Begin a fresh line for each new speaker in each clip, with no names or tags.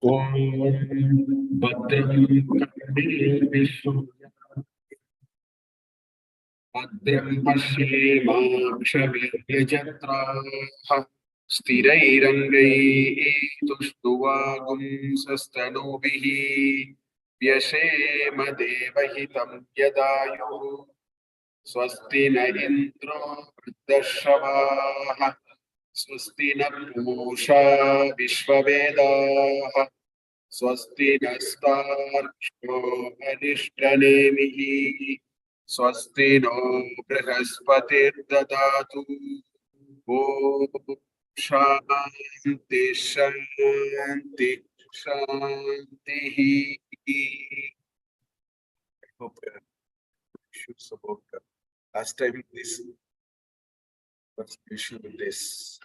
Om Bhadram Vishnu Bhadram Pashimakshaviryajatraha Sthirairangai Tushtuvagunsastanubihi Vyashema Devahitam Yadayuhu Swasti na Indro Vruddashavaha Swasti na Pusha Vishwavedaha Swasti nastarsho anishthanemihi Swasti no Brihaspati dadatu Om Shanti Shanti Shanti. I hope issues about last time this what's the issue with this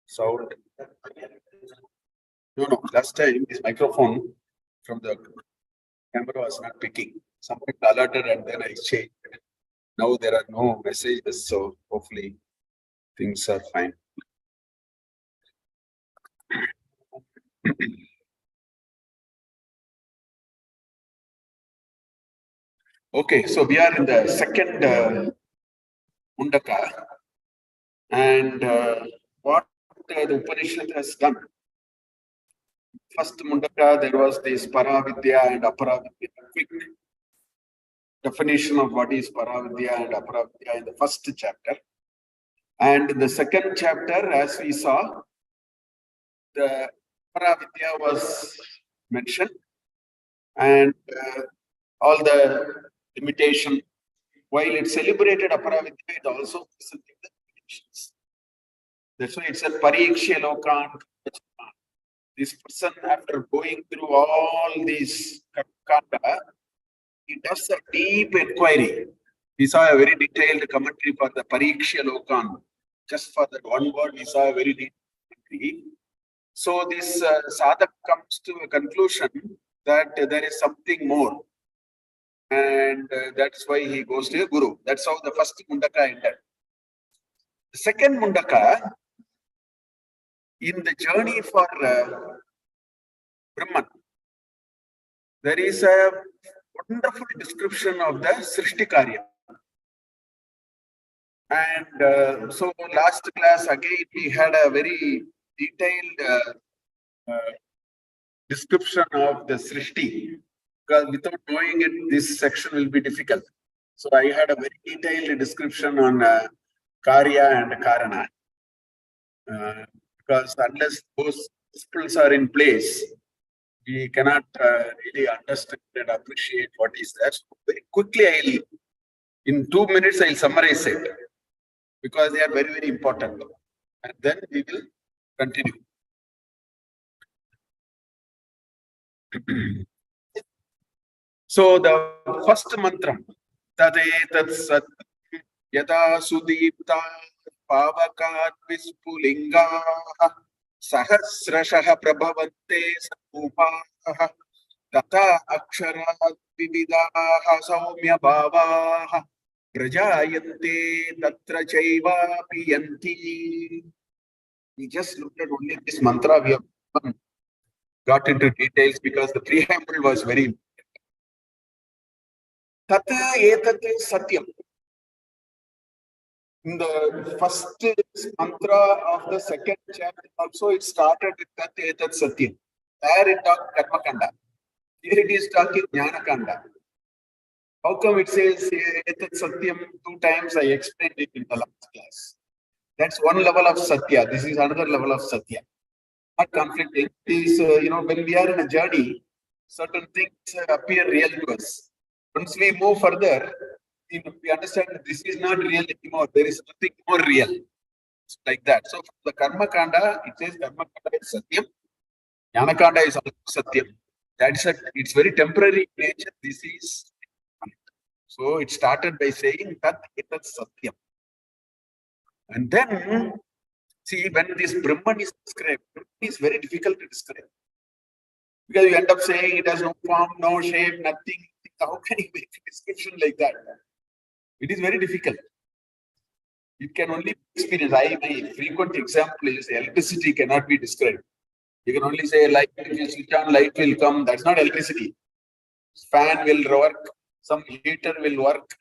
sound. No, last time this microphone from the camera was not picking. Something alerted and then I changed. Now there are no messages, so hopefully things are fine. Okay, so we are in the second Mundaka, and what the Upanishad has done. First Mundaka, there was this Paravidya and Aparavidya. Quick definition of what is Paravidya and Aparavidya in the first chapter. And in the second chapter, as we saw, the Paravidya was mentioned and all the limitation. While it celebrated Aparavidya, it also presented the limitations. That's why it said Parikshya Lokan. This person, after going through all these kanda, he does a deep inquiry. We saw a very detailed commentary for the Parikshya Lokan. Just for that one word, we saw a very detailed commentary. So this sadhak comes to a conclusion that there is something more. And that's why he goes to a guru. That's how the first Mundaka ended. The second Mundaka, in the journey for Brahman, there is a wonderful description of the Srishti Karya. And so last class again we had a very detailed description of the Srishti, because without knowing it, this section will be difficult. So I had a very detailed description on Karya and Karana. Because unless those principles are in place, we cannot really understand and appreciate what is there. So very quickly, in 2 minutes, I'll summarize it, because they are very, very important. And then we will continue. So the first mantra, Tadetat Sat Yada Sudipta Pavakat Vispulinga Sahasrashaha Prabhavante Sarupaha Tata Aksharat Vividaha Saumya Bhavaha Prajayante Tatra Chaiva Piyanti. We just looked at only this mantra. We have got into details because the preamble was very Tata Etat Satyam. In the first mantra of the second chapter, also it started with Tat Etat Satyam. There it talked Karma Kanda. Here it is talking Jnana Kanda. How come it says Etat Satyam 2 times? I explained it in the last class. That's one level of Satya. This is another level of Satya. Not conflicting. It is, when we are in a journey, certain things appear real to us. Once we move further, we understand that this is not real anymore. There is something more real. It's like that. So from the Karma Kanda, it says Karma Kanda is Satyam. Jnana Kanda is also Satyam. It's very temporary in nature. This is. So it started by saying Tat Etat Satyam. And then, see, when this Brahman is described, Brahman is very difficult to describe. Because you end up saying it has no form, no shape, nothing. How can you make a description like that? It is very difficult. It can only be experienced. My frequent example is electricity cannot be described. You can only say light, if you switch on, light will come. That's not electricity. Fan will work, some heater will work.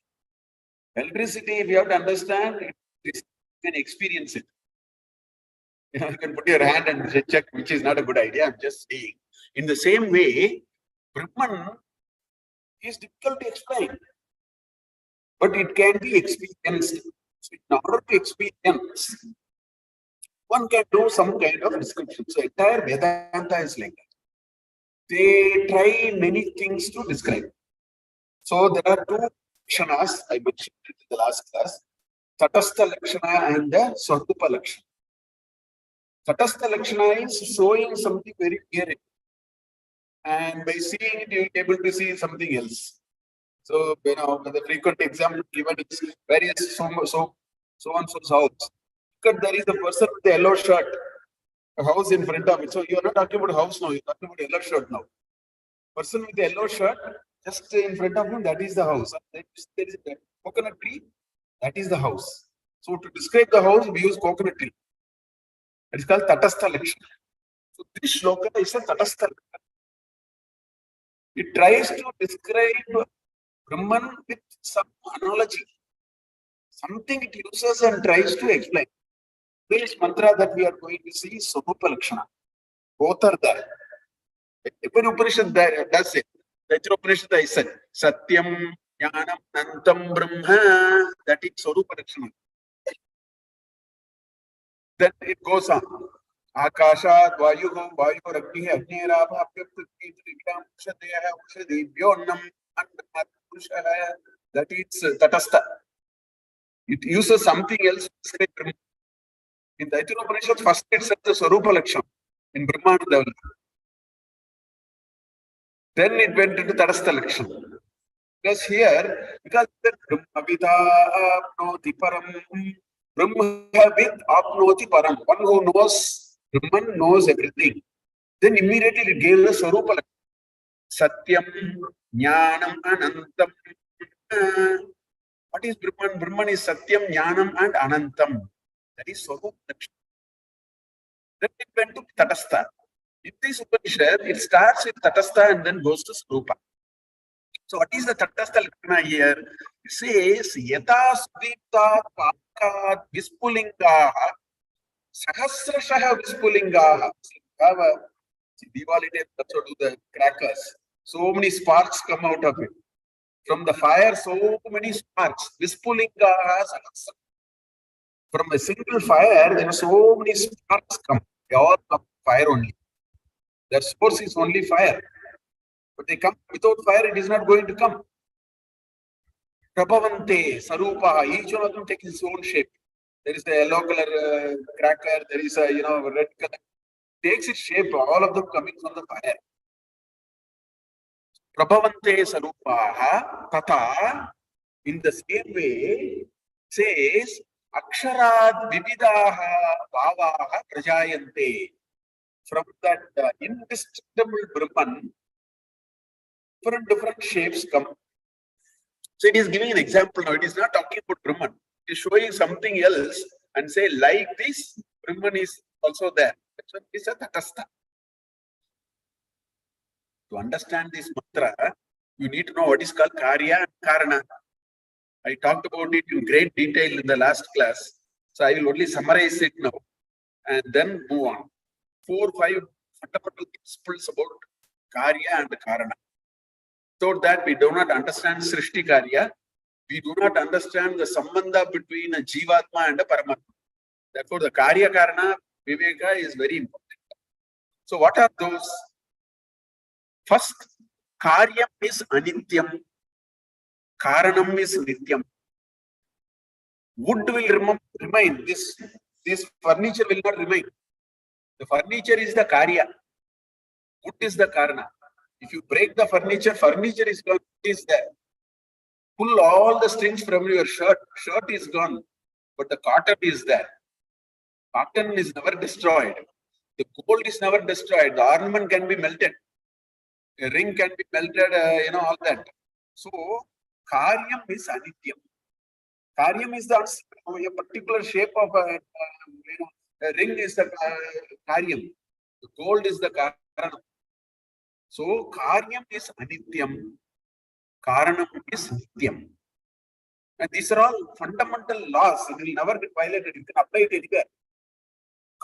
Electricity, if you have to understand, you can experience it. You can put your hand and check, which is not a good idea. I'm just saying. In the same way, Brahman is difficult to explain, but it can be experienced. So in order to experience, one can do some kind of description. So entire Vedanta is like that. They try many things to describe. So there are two lakshanas I mentioned in the last class: Tatastha Lakshana and the Swarupa Lakshana. Tatastha Lakshana is showing something very clear, and by seeing it, you will be able to see something else. So, the frequent example given is where is so and so's house. Because there is a person with the yellow shirt, a house in front of it. So, you are not talking about house now, you are talking about yellow shirt now. Person with the yellow shirt, just in front of him, that is the house. There is a coconut tree, that is the house. So, to describe the house, we use coconut tree. It is called Tatastha Lakshana. So, this shloka is a Tatastha Lakshana. It tries to describe Brahman with some analogy. Something it uses and tries to explain. This mantra that we are going to see is Swarupa Lakshana. Both are there. Every Upanishad does it. The Upanishad I said, Satyam, Jnanam, Anantam, Brahma. That is Swarupa Lakshana. Then it goes on. Akashat, Vayu, Vayu, Ragni, Agni, Rabha, Pyapriti, Trikam, Ushadeha, Ushadi, Vyonam, that is Tatastha. It uses something else to describe Brahman. In the Upanishad, first it says the Swarupa Lakshana in Brahmana level. Then it went into Tatastha Lakshana. Because here, because Brahmavida apnoti param, Brahmavid apnoti param. One who knows Brahman knows everything. Then immediately it gave the Swarupa Lakshana. Satyam, Jnanam, Anantam. What is Brahman? Brahman is Satyam, Jnanam, and Anantam. That is Swarupa Lakshana. Then it went to Tatastha. In this Upanishad, it starts with Tatastha and then goes to Swarupa. So what is the Tatastha Lakshana here? It says, Yata Sudipta Pakat Vispulingaha Sahasrashaha Vispulingaha. Diwali day, also do the crackers. So many sparks come out of it. From the fire, so many sparks. Vispulingaha Sahasrashaha. From a single fire, there are so many sparks come. They all come fire only. Their source is only fire. But they come without fire, it is not going to come. Prabhavante, Sarupa, each one of them takes its own shape. There is a yellow color cracker, there is a red color. Takes its shape, all of them coming from the fire. Prabhavante Sarupaha Tata, in the same way, says Aksharad Vividaha Bhavaha Prajayante. From that indestructible Brahman, different shapes come. So it is giving an example now. It is not talking about Brahman. It is showing something else and say, like this, Brahman is also there. That's what is a Tatastha. To understand this mantra, you need to know what is called Karya and Karana. I talked about it in great detail in the last class. So I will only summarize it now and then move on. 4 or 5 fundamental principles about Karya and Karana. So that we do not understand Srishti Karya, we do not understand the sambandha between a Jivatma and a Paramatma. Therefore, the Karya Karana Viveka is very important. So, what are those? First, Karyam is Anityam, Karanam is Nityam. Wood will remain, this furniture will not remain. The furniture is the Karya, wood is the Karana. If you break the furniture, furniture is gone, is there. Pull all the strings from your shirt is gone, but the cotton is there. Cotton is never destroyed. The gold is never destroyed. The ornament can be melted. A ring can be melted, all that. So, karyam is anityam. Karyam is a particular shape of a ring is the karyam. The gold is the karanam. So, karyam is anityam. Karanam is nityam. And these are all fundamental laws. It will never be violated. You can apply it anywhere.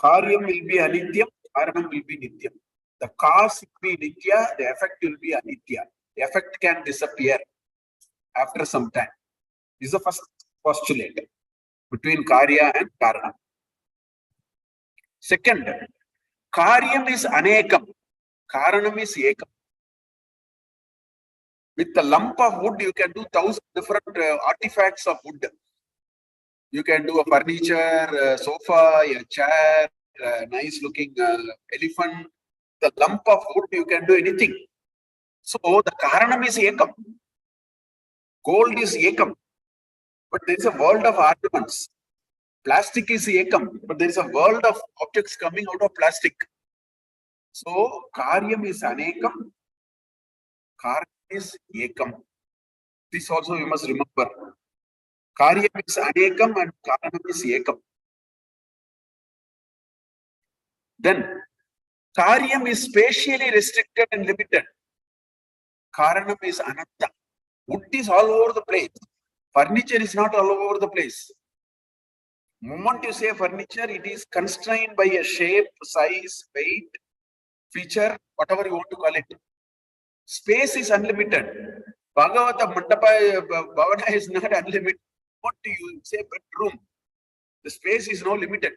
Karyam will be anityam. Karanam will be nityam. The cause will be nitya. The effect will be anitya. The effect can disappear after some time. This is the first postulate between karya and karana. Second, karyam is anekam. Karanam is ekam. With the lump of wood, you can do 1,000 different artifacts of wood. You can do a furniture, a sofa, a chair, a nice looking elephant. The lump of wood, you can do anything. So the karanam is ekam. Gold is ekam. But there is a world of ornaments. Plastic is ekam. But there is a world of objects coming out of plastic. So karyam is anekam. Karanam is ekam. This also you must remember. Karyam is anekam and karanam is ekam. Then karyam is spatially restricted and limited. Karanam is ananta. Wood is all over the place. Furniture is not all over the place. The moment you say furniture, it is constrained by a shape, size, weight, feature, whatever you want to call it. Space is unlimited. Bhagavata Mandapa Bhavana is not unlimited. What do you say bedroom? The space is not limited.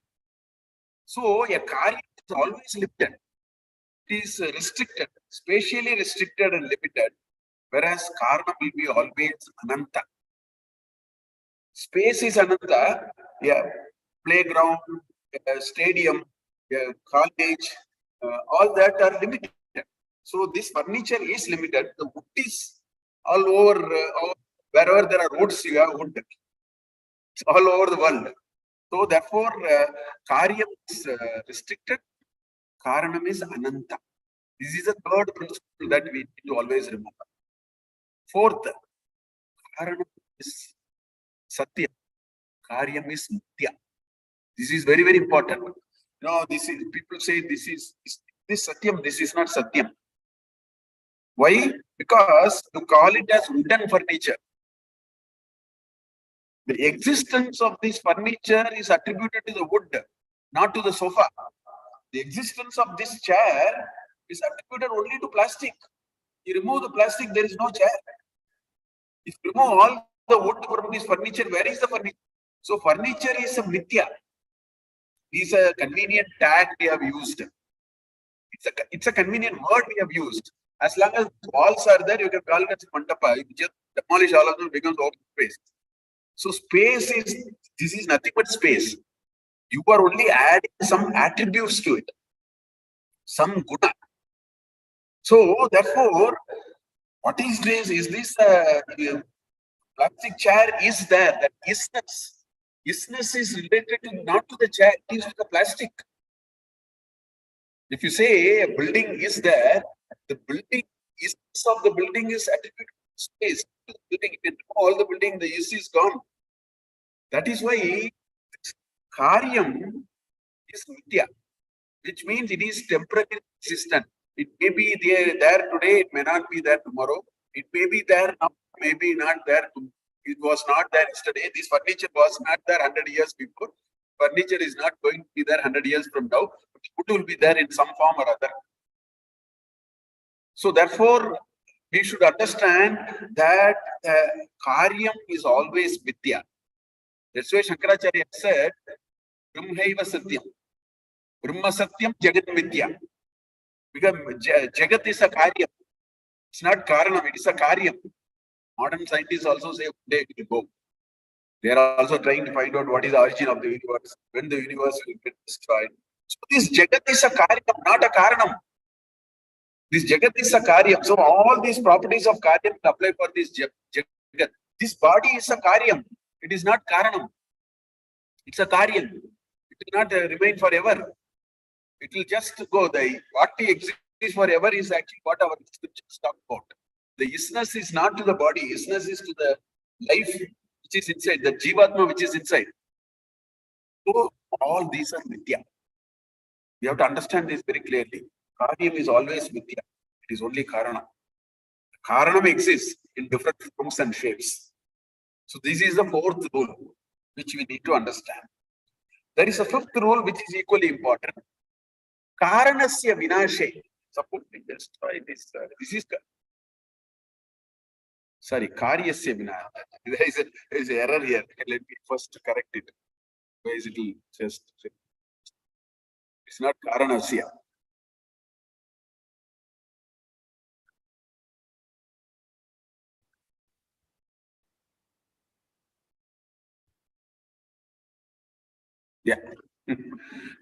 So a karya is always limited. It is restricted, spatially restricted and limited, whereas karma will be always ananta. Space is ananta, playground, stadium, college, all that are limited. So this furniture is limited. The wood is all over, wherever there are roads, you have wood. It's all over the world. So therefore, karyam is restricted, karanam is ananta. This is a third principle that we need to always remember. Fourth, karanam is satya, karyam is nitya. This is very, very important. This is, people say this is satyam, this is not satyam. Why? Because to call it as wooden furniture, the existence of this furniture is attributed to the wood, not to the sofa. The existence of this chair is attributed only to plastic. You remove the plastic, there is no chair. If you remove all the wood from this furniture, where is the furniture? So furniture is a mithya. It's a convenient tag we have used. It's a convenient word we have used. As long as walls are there, you can call it as mandapa. You just demolish all of them, becomes open space. So space is nothing but space. You are only adding some attributes to it, some guna. So therefore, what is this? Is this plastic chair is there? That isness. Isness is related to not to the chair, it is to the plastic. If you say a building is there, the building isness of the building is attributed to space. To the building, if you all the building, the is gone. That is why karyam is nitya, which means it is temporarily existent. It may be there today, it may not be there tomorrow. It may be there now, maybe not there. It was not there yesterday. This furniture was not there 100 years before. Furniture is not going to be there 100 years from now. But it will be there in some form or other. So therefore, we should understand that karyam is always vidya. That's why Shankaracharya said, Brahmaiva Satyam. Brahma Satyam Jagat Vidya. Because Jagat is a karyam. It's not karanam, it is a karyam. Modern scientists also say, one day it will go. They are also trying to find out what is the origin of the universe, when the universe will get destroyed. So this Jagat is a karyam, not a karanam. This Jagat is a Karyam. So all these properties of Karyam apply for this Jagat. This body is a Karyam. It is not Karanam. It's a Karyam. It will not remain forever. It will just go. What exists forever is actually what our scriptures talk about. The isness is not to the body. Isness is to the life which is inside, the Jivatma which is inside. So all these are Mithya. We have to understand this very clearly. Karyam is always Mithya. It is only Karana. Karanam exists in different forms and shapes. So this is the fourth rule which we need to understand. There is a fifth rule which is equally important. Karanasya vinashe. Suppose we destroy this. This is karyasya vinashe. There is an error here. Let me first correct it. Otherwise it will just. It's not karanasya. Yeah.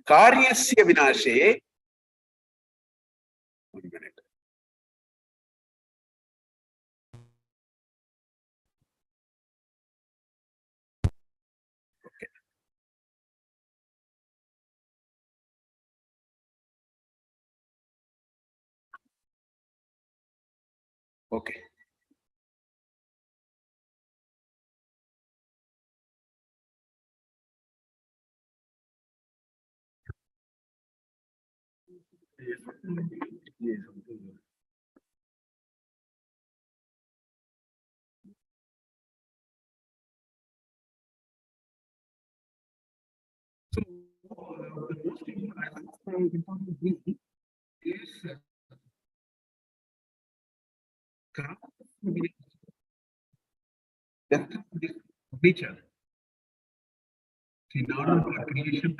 Karyasya vinashe. 1 minute. Okay. Okay. Yes. So, the most important thing is that this nature, in order for creation,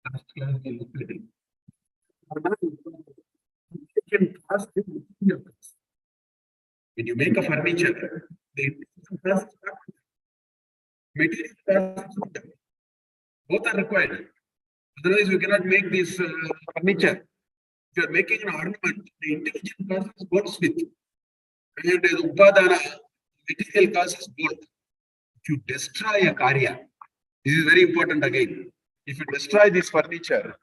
last class we looked at it. When you make a furniture, the first material both are required. Otherwise, we cannot make this furniture. If you are making an ornament, the intelligent causes goldsmith. And the upadana, material causes gold. If you destroy a karya, this is very important again. If you destroy this furniture,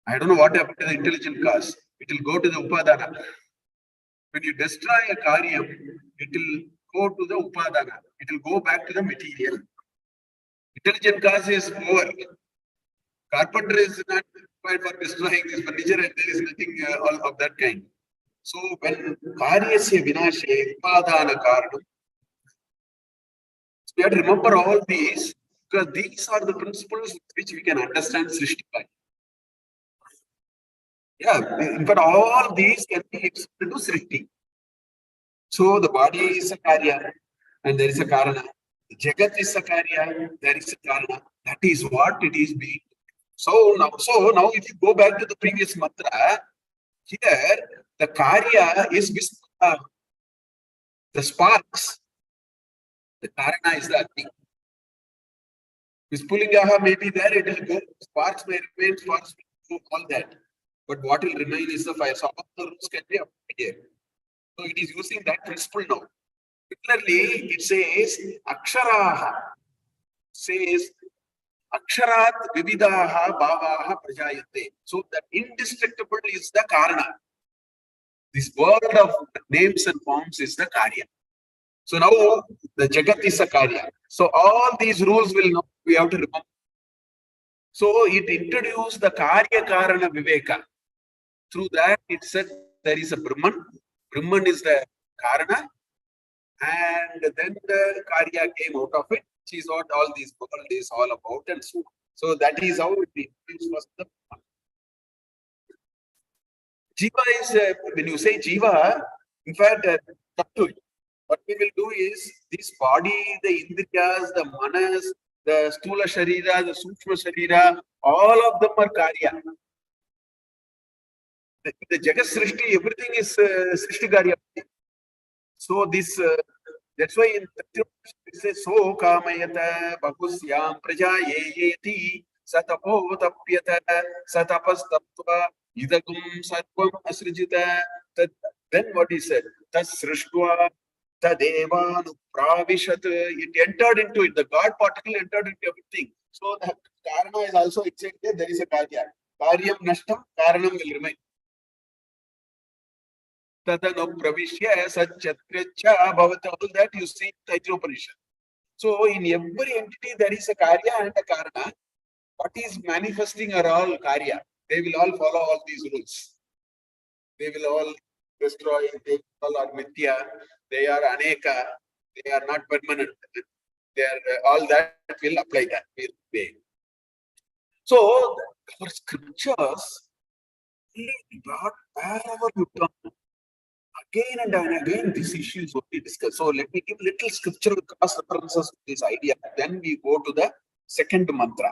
I don't know what happened to the intelligent cause. It will go to the upadana. When you destroy a karyam, it will go to the upadana. It will go back to the material. Intelligent cause is over. Carpenter is not required for destroying this furniture, and there is nothing all of that kind. So when karyasya vinashe upadana karanam, we have to remember all these, because these are the principles which we can understand Srishti by. Yeah, in fact, all these can be explained to Srishti. So the body is a karya, and there is a karana. The jagat is a karya, there is a karana. That is what it is being. So now if you go back to the previous mantra, here the karya is Vispurna. The sparks. The karana is the Agni. Vispulingaha may be there, it will go. Sparks may remain, sparks will go, all that. But what will remain is the fire. So all the rules can be applied here. So it is using that principle now. Particularly, it says Aksharaha. Says Aksharat Vividaha Bhavaha Prajayate. So that indestructible is the Karana. This world of names and forms is the Karya. So now the Jagat is a Karya. So all these rules will now we have to remember. So it introduced the Karya Karana Viveka. Through that it said there is a Brahman. Brahman is the Karana. And then the Karya came out of it, which is what all this world is all about and so on. So that is how it introduced first the Brahman. Jiva is, when you say Jiva, in fact, what we will do is this body, the Indriyas, the Manas, the Stula Sharira, the Sukshma Sharira, all of them are Karya. The Jagat Srishti, everything is Srishti Karya. So this, that's why in it says, So Kamayata Bahusyam Prajayeti Satapo Tapyata Satapas Tapva Idagum sarvam asrijita. Then what he said? Tas srishtva tadevanu pravishat. It entered into it. The God particle entered into everything. So the karana is also excited. There is a karya. Karyam nashtam, karanam will remain. Tadano pravishya satchatricha bhavata. All that you see in Upanishad. So in every entity there is a karya and a karana. What is manifesting are all karya. They will all follow all these rules. They will all destroy, they all are mithya, they are aneka, they are not permanent. They are all that will apply that way. So our scriptures brought wherever you turn, again and again these issues will be discussed. So let me give little scriptural cross references to this idea. Then we go to the second mantra,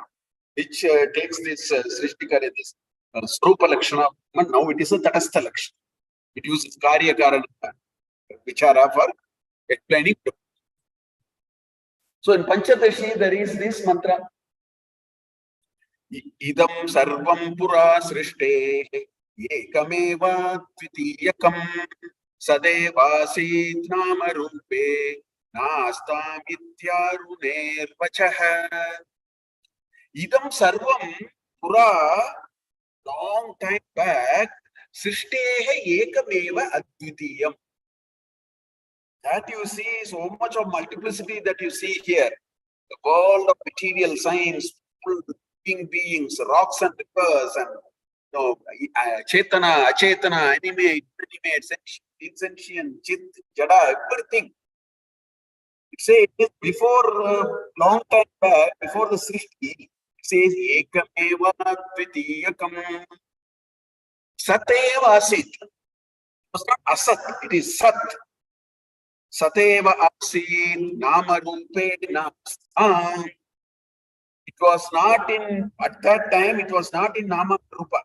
which takes this Srishtikara, this Srupa Lakshana, but now it is a Tatastha Lakshana. It uses Karya Karana Vichara for explaining. So in Panchadashi there is this mantra. Idam sarvam pura srishte ekameva tvitiyakam sadevasit nama rupe nastam ityaruner vachaha. Idam sarvam pura, long time back, srishte ekameva advitiyam. That you see so much of multiplicity that you see here. The world of material science, living beings, rocks and rivers, and Chetana, Achetana, animate, insentient, Chit, Jada, everything. It says before long time back, before the Srishti, it says Ekameva Tvitiyakam Sateva Asit. It was not Asat, it is Sat. Sateva Asit Nama Rupena. It was not in, at that time, it was not in Nama Rupa.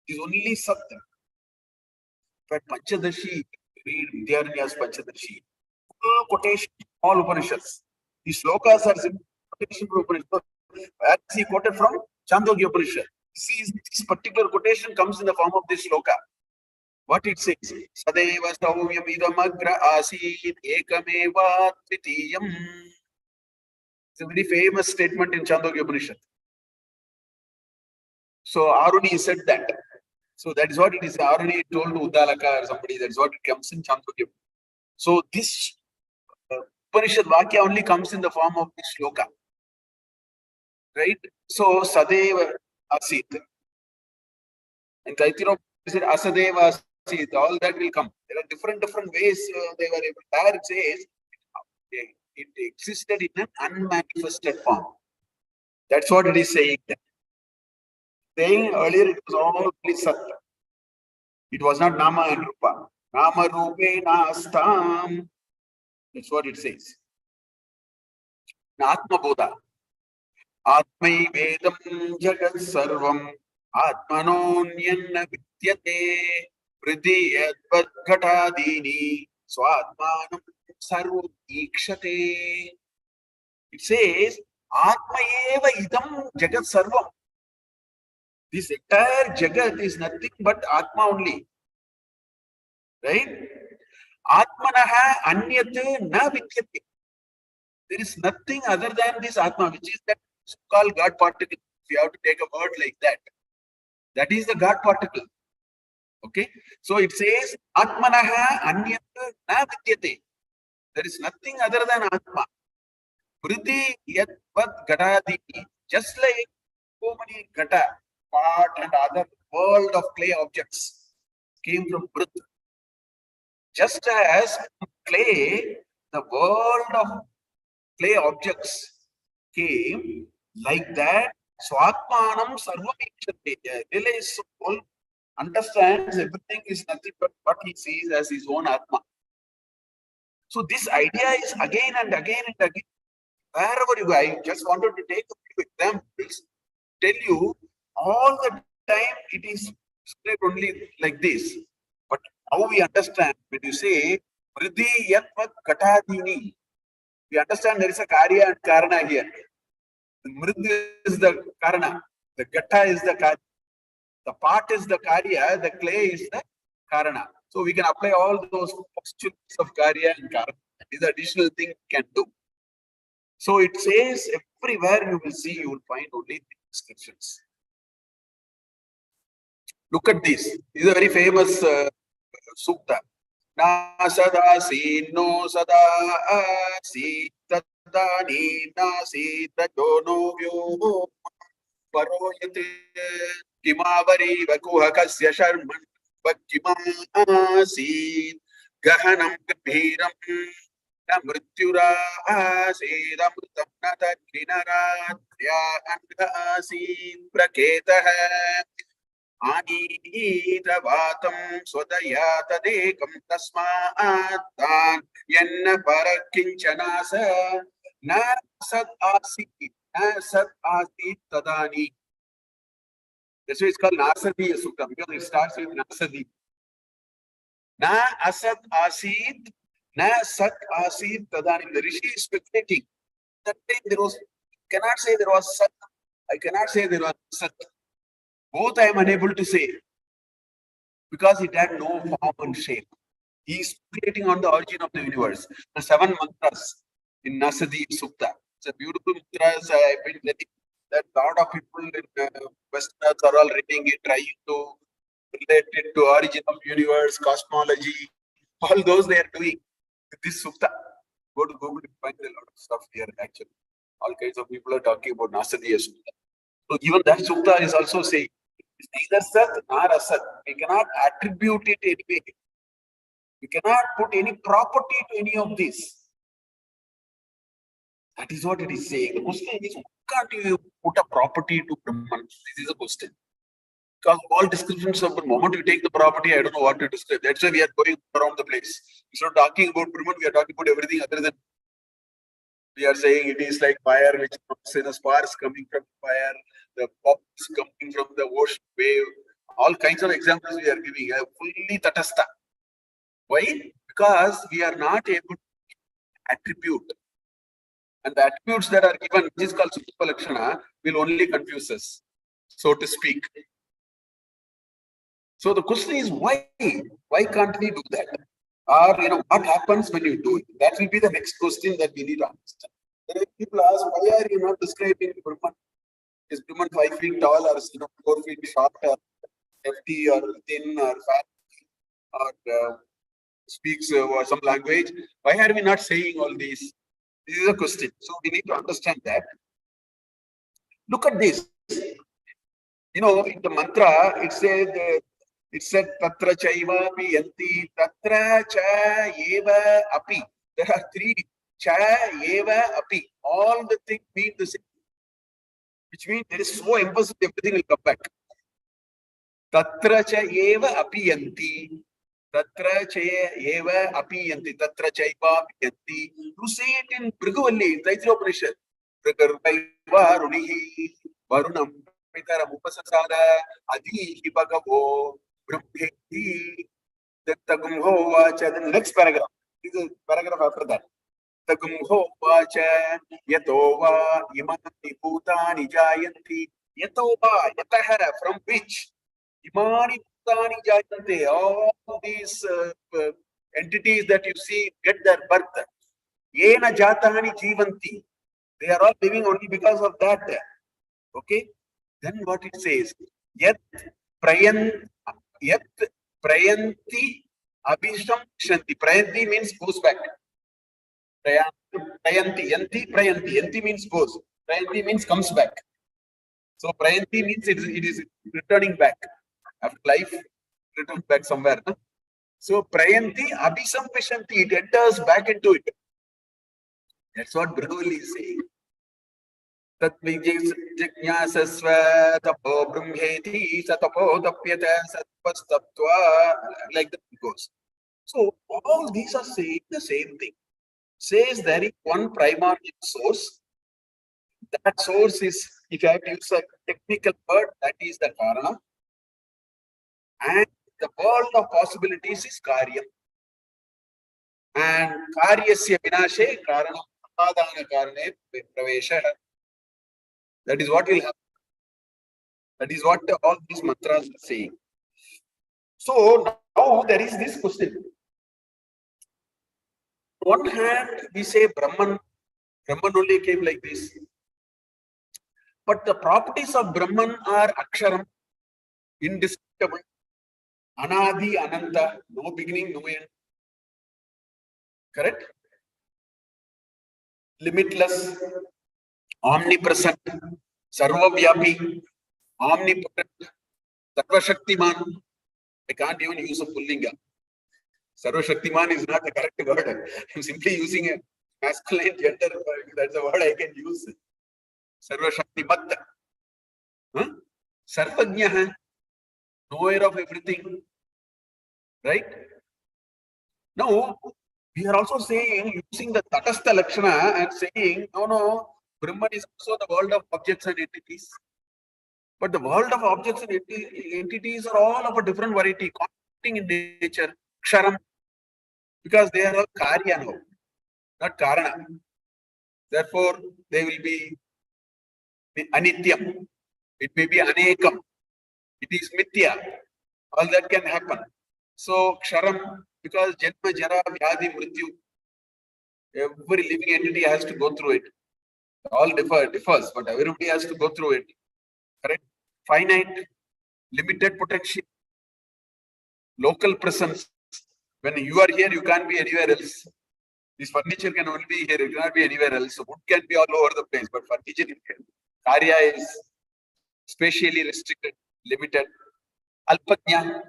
It is only Sat. But Panchadashi, read Vidyaranya's Panchadashi. Full quotation, all Upanishads. These slokas are simple quotation from Upanishad. As he quoted from Chandogya Upanishad. This particular quotation comes in the form of this sloka. What it says? Sadeva Saumyam idamagra asid ekameva tvitiyam. It's a very famous statement in Chandogya Upanishad. So Aruni said that. So that is what it is. Aruni told to Uddalaka or somebody. That's what it comes in Chandogya. So this Upanishad Vakya only comes in the form of this shloka. Right? So Sadeva Asit. And Taitira said Asadeva Asit. All that will come. There are different ways they were able. There it says it existed in an unmanifested form. That's what it is saying. Saying earlier it was all only Sat. It was not Nama and Rupa. Nama Rupe Nastam. That's what it says. Atma Bodha. Atmai Vedam Jagat Sarvam Atmanonyanna Vidyate Priti Advat Ghatadini Swatmanam Sarvam Ikshate. It says Atma Eva Idam Jagat Sarvam. This entire Jagat is nothing but Atma only. Right? Atmanaha Anyat Na Vidyate. There is nothing other than this Atma, which is that so-called God particle. If you have to take a word like that, that is the God particle. Okay? So it says Atmanaha Anyat Na Vidyate. There is nothing other than Atma. Priti Yatvat Gatadi. Just like so many Gata, part and other world of clay objects came from Prit. Just as clay, the world of clay objects came like that. Swatmanam Sarvamikshate. Realized soul understands everything is nothing but what he sees as his own Atma. So this idea is again and again and again. Wherever you go, I just wanted to take a few examples, tell you all the time it is described only like this. But how we understand when you say Vriddhi Yatvat Katadini, we understand there is a Karya and Karana here. The Mridhi is the Karana, the Gata is the Karya. The pot is the karya, the clay is the karana. So we can apply all those postulates of karya and karana. That is the additional thing we can do. So it says everywhere you will see, you will find only descriptions. Look at this. This is a very famous sukta. Na sadasi no sada asi tadani nasi tajono vyo paroyate kimavari vakuhakasya sharman vakimasi gahanam gabhiram na mrityura asidamrutam na tadrinaratrya andhasi praketaha Anidavatam swadaya tadekam tasmaatan yenna parakinchanasa na sat asit tadani. That's why it's called Nasadi Sukta, because it starts with Nasadi. Na asat asit, na sat asit tadani. The Rishi is speculating. That time there was, cannot say there was sat. I cannot say there was sat. Both I am unable to say because it had no form and shape. He is speculating on the origin of the universe. The 7 mantras in Nasadi Sukta. It's a beautiful mantras. I've been letting that a lot of people in Westerners are all reading it, trying to relate it to origin of universe, cosmology, all those they are doing with this Sukta. Go to Google and find a lot of stuff here actually. All kinds of people are talking about Nasadi Sukta. So even that Sukta is also saying, it's neither Sat nor Asat. We cannot attribute it anyway. We cannot put any property to any of this. That is what it is saying. The question is, can't you put a property to Brahman? This is a question. Because all descriptions of the moment you take the property, I don't know what to describe. That's why we are going around the place. Instead of talking about Brahman, we are talking about everything other than. We are saying it is like fire, which comes in a sparks coming from fire, the pops coming from the ocean wave. All kinds of examples we are giving. Fully tatastha. Why? Because we are not able to attribute. And the attributes that are given, which is called Sukhpa Lakshana, will only confuse us, so to speak. So the question is, why? Why can't we do that? Or, what happens when you do it? That will be the next question that we need to understand. People ask, why are you not describing Brahman? Is Brahman 5 feet tall or 4 feet short or hefty or thin or fat or speaks or some language? Why are we not saying all these? This is a question. So we need to understand that. Look at this. In the mantra, it said tatra chaiva api yanti, tatra cha eva api. There are 3 cha eva api. All the things mean the same. Which means there is so emphasis, everything will come back. Tatra cha eva api yanti. Tatra cha eva api yanti. Tatra chaiva api yanti. You say it in Bhrigavalli, in Taittiriyopanishad. Bhrigarvaiva runihi varunam pitaram upasasada adihi bhagavo brahmeti tagumho vacha. Then the next paragraph. This is a paragraph after that. Tagumho vacha yatova imani bhutani jayanti. Yatova, yataha, from which? Imani bhutani jayanti. All these entities that you see get their birth. Yena jatani jivanti. They are all living only because of that. Okay? Then what it says? Yat prayanti abhisham shanti. Prayanti means goes back. Prayanti, yanti means goes. Prayanti means comes back. So prayanti means it is returning back. After life, returns back somewhere. Huh? So prayanti abhisham vishanti. It enters back into it. That's what Bhrigavalli is saying. Tatvijignasasva tapo brahmeti satapo tapyata satpastaptva. Like that it goes. So all these are saying the same thing. Says there is one primordial source. That source is, if I have to use a technical word, that is the karana. And the world of possibilities is karya. And karyasya vinashe karana apadana karane pravesha. That is what will happen. That is what all these mantras are saying. So now there is this question. On one hand, we say Brahman only came like this. But the properties of Brahman are Aksharam, indestructible, Anadi, Ananta, no beginning, no end. Correct? Limitless, omnipresent, Sarvavyapi, omnipotent, Sarvashaktiman. I can't even use a pullinga. Sarvashaktiman is not the correct word. I'm simply using a masculine gender. That's the word I can use. Sarvashaktimat. Huh? Sarvajna, knower of everything. Right? Now, we are also saying, using the Tatastha Lakshana and saying, no, Brahman is also the world of objects and entities. But the world of objects and entities are all of a different variety, conflicting in nature, Ksharam, because they are all Karya now, not Karana. Therefore, they will be Anityam. It may be Anekam. It is Mithya. All that can happen. So, Ksharam, because Janma, Jara, Vyadhi, Mrityu, every living entity has to go through it. All differs, but everybody has to go through it. Correct? Finite, limited potential, local presence. When you are here, you can't be anywhere else. This furniture can only be here, it cannot be anywhere else. So wood can be all over the place, but furniture Karya is spatially restricted, limited. Alpajna,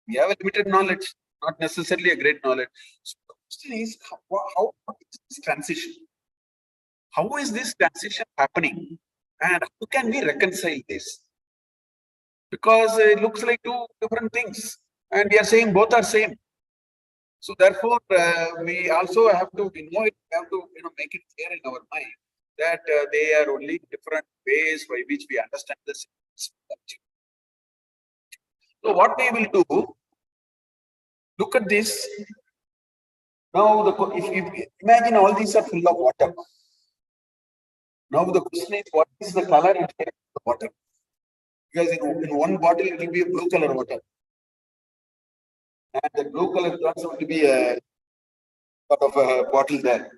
we have a limited knowledge, not necessarily a great knowledge. So the question is, how is this transition? How is this transition happening? And how can we reconcile this? Because it looks like two different things. And we are saying both are same. So therefore, we also have to, we have to make it clear in our mind that they are only different ways by which we understand the same subject. So what we will do, look at this. Now, if imagine all these are full of water. Now the question is, what is the color and shape of the water? Because in one bottle it will be a blue color water. And the blue color turns out to be a sort of a bottle there.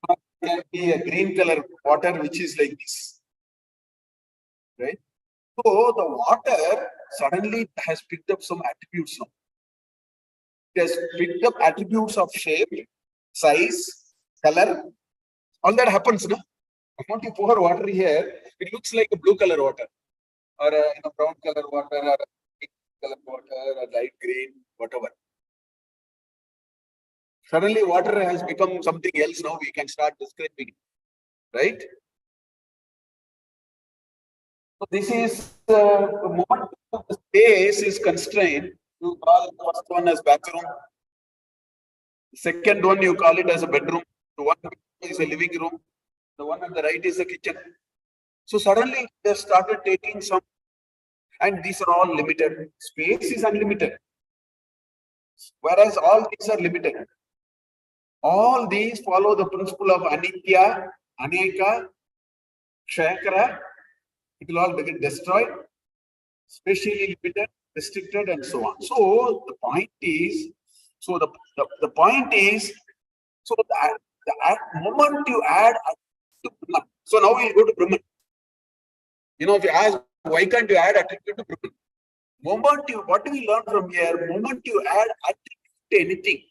It can be a green color water which is like this. Right? So the water suddenly has picked up some attributes now. It has picked up attributes of shape, size, color. All that happens, no? When you pour water here, it looks like a blue color water, or a brown color water, or a pink color water, or light green, whatever. Suddenly, water has become something else. Now we can start describing it, right? So this is the moment the space is constrained. You call the first one as bathroom. Second one you call it as a bedroom. The one is a living room. The one on the right is the kitchen. So suddenly they started taking some, and these are all limited. Space is unlimited, whereas all these are limited. All these follow the principle of Anitya, Aneka, Kshayakara. It will all get destroyed, spatially limited, restricted, and so on. So the point is, so the moment you add to Brahman. So now we'll go to Brahman. If you ask, why can't you add attribute to Brahman? What do we learn from here? Moment you add attribute to anything,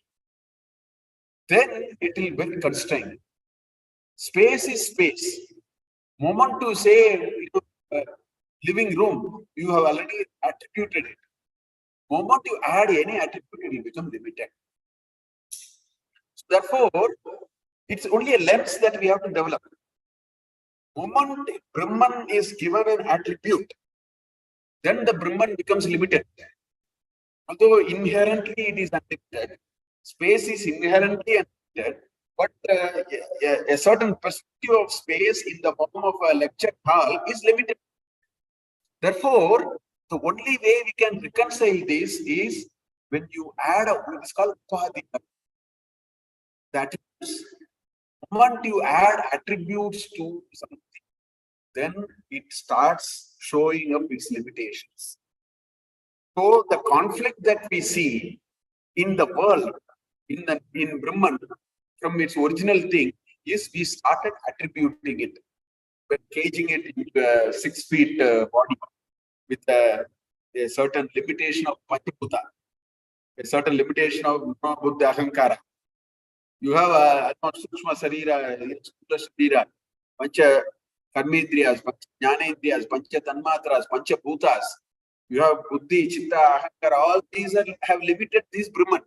then it will be constrained. Space is space. Moment to say, living room, you have already attributed it. Moment you add any attribute, it will become limited. So therefore, it's only a lens that we have to develop. Moment Brahman is given an attribute, then the Brahman becomes limited. Although inherently it is unlimited, space is inherently unlimited, but a certain perspective of space in the form of a lecture hall is limited. Therefore, the only way we can reconcile this is when you add it's called upadina. That is, moment you add attributes to something, then it starts showing up its limitations. So the conflict that we see in the world, in Brahman, from its original thing, is we started attributing it, by caging it into a 6 feet body with a certain limitation of Panchabhuta, a certain limitation of Buddha Ahankara. You have a Sukshma Sarira, Sukla Sarira, Pancha Karmendriyas, Pancha Jnanendriyas, Pancha Tanmatras, Pancha Bhutas. You have Buddhi, Chitta, Ahankara, all these have limited this Brahman.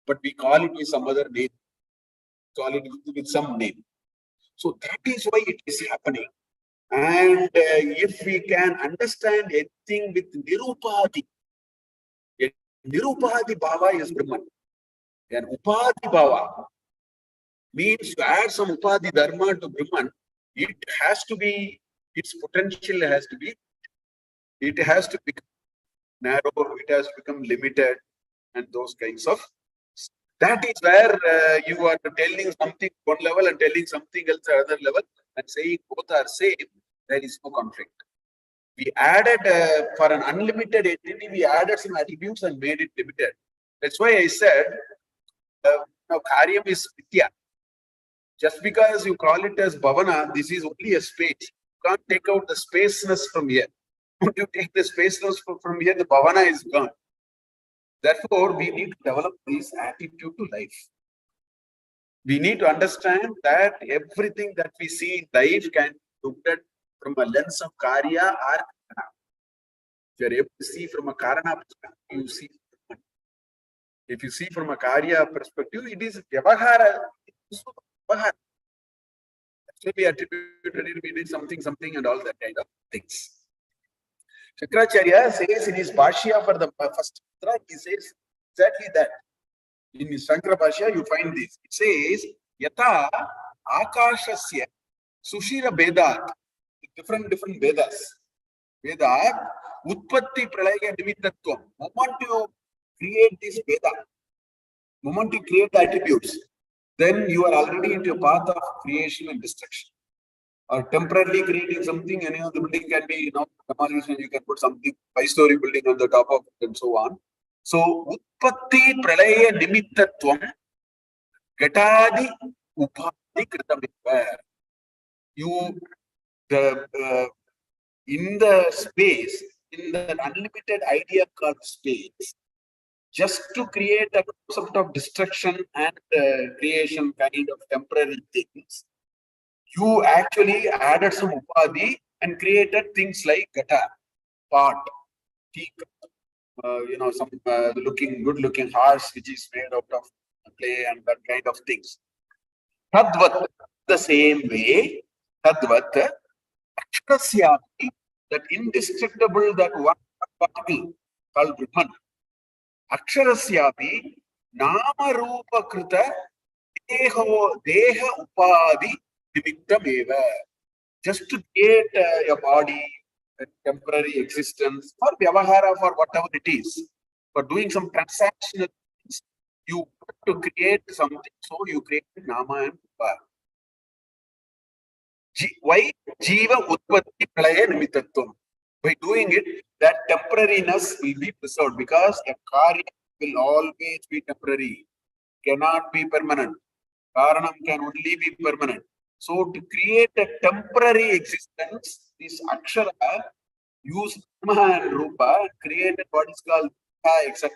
But we call it with some other name, call it with some name. So that is why it is happening. And if we can understand anything with Nirupadi, Nirupadi Bhava is Brahman. And Upadi Bhava means to add some Upadi Dharma to Brahman, it has to be, its potential has to be, it has to become narrow, it has to become limited, and those kinds of. That is where you are telling something one level and telling something else another level and saying both are same, there is no conflict. We added, for an unlimited entity, we added some attributes and made it limited. That's why I said, now Karyam is Vidya. Just because you call it as Bhavana, this is only a space. You can't take out the spaceness from here. When you take the spaceness from here, the Bhavana is gone. Therefore, we need to develop this attitude to life. We need to understand that everything that we see in life can be looked at from a lens of Karya or Karana. If you are able to see from a Karana perspective, you see. If you see from a Karya perspective, it is Vyavahara. That's why we attributed it, we did something, and all that kind of things. Shankaracharya says in his Bhashya for the first mantra, he says exactly that. In his Shankara Bhashya, you find this. It says, Yata Akashasya Sushira Vedat, different Vedas. Vedat, Utpatti Pralaya Nimittattvam. Moment you create this Veda, moment you create the attributes, then you are already into a path of creation and destruction. Or temporarily creating something, any of the building can be, demolished, and you can put something, 5-story building on the top of it and so on. So, Utpatti Pralaya Nimittattvam Gatadi Upadi Kritamikva. You, in the space, in the unlimited idea called space, just to create a concept of destruction and creation kind of temporary things, you actually added some Upadi and created things like Gata, pot, teacup, some good-looking horse which is made out of clay and that kind of things. Tadvat, the same way, Tadvat, Aksharasyapi, that indestructible, that one particle called Brahman, Aksharasyapi, Nama Rupa Krita, Deha Upadi, Nimittameva. Just to create a body, a temporary existence, for Vyavahara, for whatever it is, for doing some transactional things, you want to create something, so you create Nama and Rupa. Why? Jiva Utpatti Pralaya Nimittattvam. By doing it, that temporariness will be preserved, because a Karya will always be temporary, cannot be permanent. Karanam can only be permanent. So to create a temporary existence, this Akshara used Nama and Rupa and created what is called etc.,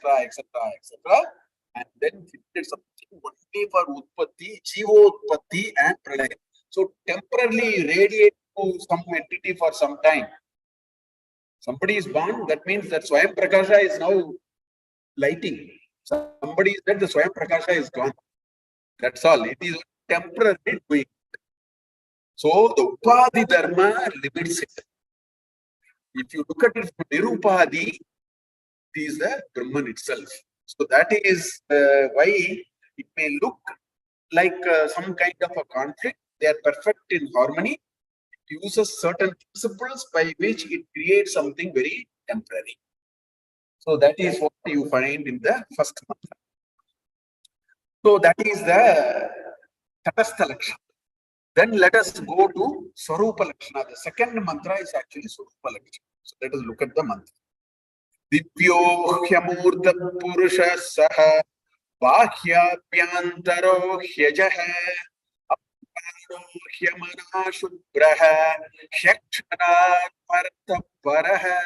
and then created something only for Utpatti, Jivotpatti and Pralaya. So temporarily radiate to some entity for some time. Somebody is born, that means that Swayam Prakasha is now lighting. Somebody is dead, the Swayam Prakasha is gone. That's all. It is temporary doing. So the Upadi Dharma limits it. If you look at it from Nirupadi, it is the Brahman itself. So that is why it may look like some kind of a conflict. They are perfect in harmony. It uses certain principles by which it creates something very temporary. So that is what you find in the first mantra. So that is the Tatastha Lakshana. Then let us go to Swarupa Lakshana. The second mantra is actually Swarupa Lakshana. So let us look at the mantra. Divyo Hyamurta Purusha Saha Bahyabhyantaro Hyajaha Aparo Hyamana Shubraha Shakshana Parta Paraha.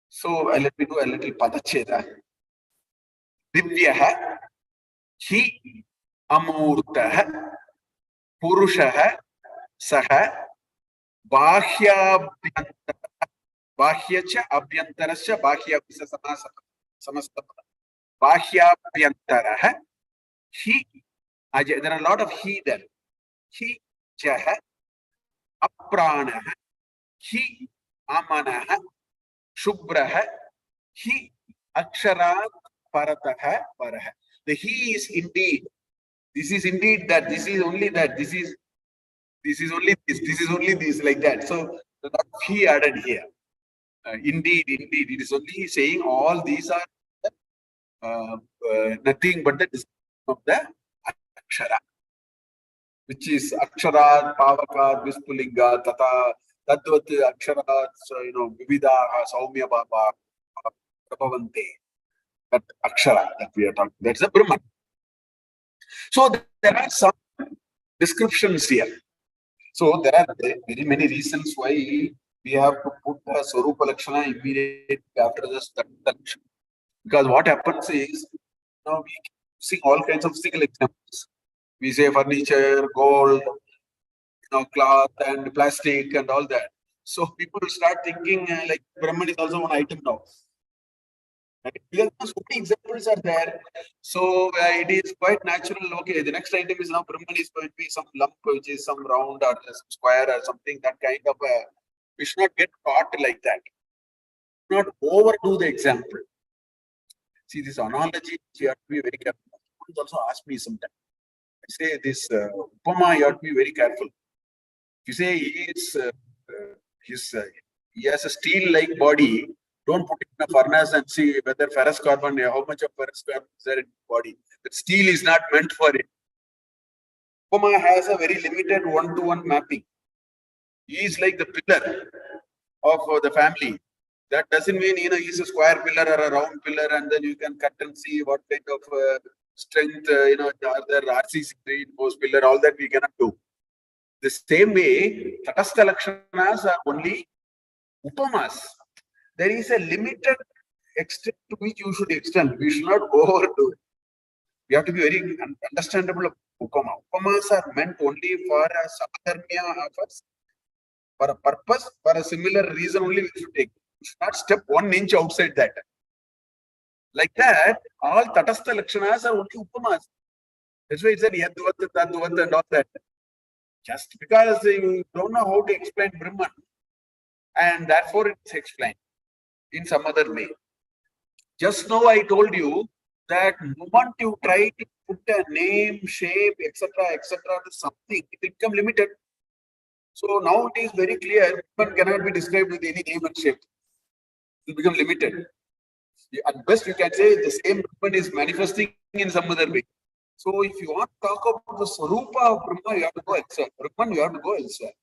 So let me do a little Padacheda. Divyaha Hi Amurtaha Purushaha Saha Bahyabhyantara Bahyacha Abhyantarasya Bahya Samasta Bahyabhyantaraha Hi. There are a lot of he there. Hi Jaha Apranaha Hi Amanaha Shubraha Hi Aksharat Parataha Paraha. The he is indeed. This is indeed that. This is only that. This is only this. This is only this, like that. So the he added here. Indeed, indeed. It is only saying all these are nothing but the description of the Akshara, which is Akshara, Pavaka, Vispulinga, Tata, Tadvat Akshara, Vivida, Saumya Baba, Prabhavante. That Akshara that we are talking, that's a Brahman. So there are some descriptions here. So there are very many reasons why we have to put a Swarupa Lakshana immediately after this Lakshana. Because what happens is, we see all kinds of physical examples. We say furniture, gold, cloth and plastic and all that. So people start thinking like Brahman is also one item now. Right? Because so many examples are there. So it is quite natural. Okay, the next item is now Brahman is going to be some lump, which is some round or some square or something. That kind of we should not get caught like that. Not overdo the example. See, this analogy, you have to be very careful. Someone also ask me sometimes. I say this Upama, you have to be very careful. If you say he has a steel-like body, don't put it in a furnace and see whether ferrous carbon, how much of ferrous carbon is there in the body. The steel is not meant for it. Upama has a very limited one-to-one mapping. He is like the pillar of the family. That doesn't mean, he's a square pillar or a round pillar, and then you can cut and see what kind of strength, are there RCC reinforced pillar, all that we cannot do. The same way, Tatastha Lakshanas are only Upamas. There is a limited extent to which you should extend. We should not overdo it. We have to be very understandable of Upama. Upamas are meant only for a sadharmya of us, for a purpose, for a similar reason only we should take. We should not step 1 inch outside that. Like that, all Tatastha Lakshanas are only Upamas. That's why it said Yadvat, Tadvat and all that. Just because you don't know how to explain Brahman, and therefore it's explained in some other way. Just now I told you that moment you try to put a name, shape, etc., to something, it become limited. So now it is very clear, Brahman cannot be described with any name and shape. It will become limited. At best, you can say the same Brahman is manifesting in some other way. So if you want to talk about the Swarupa of Brahma, you have to go elsewhere. Brahman, you have to go elsewhere.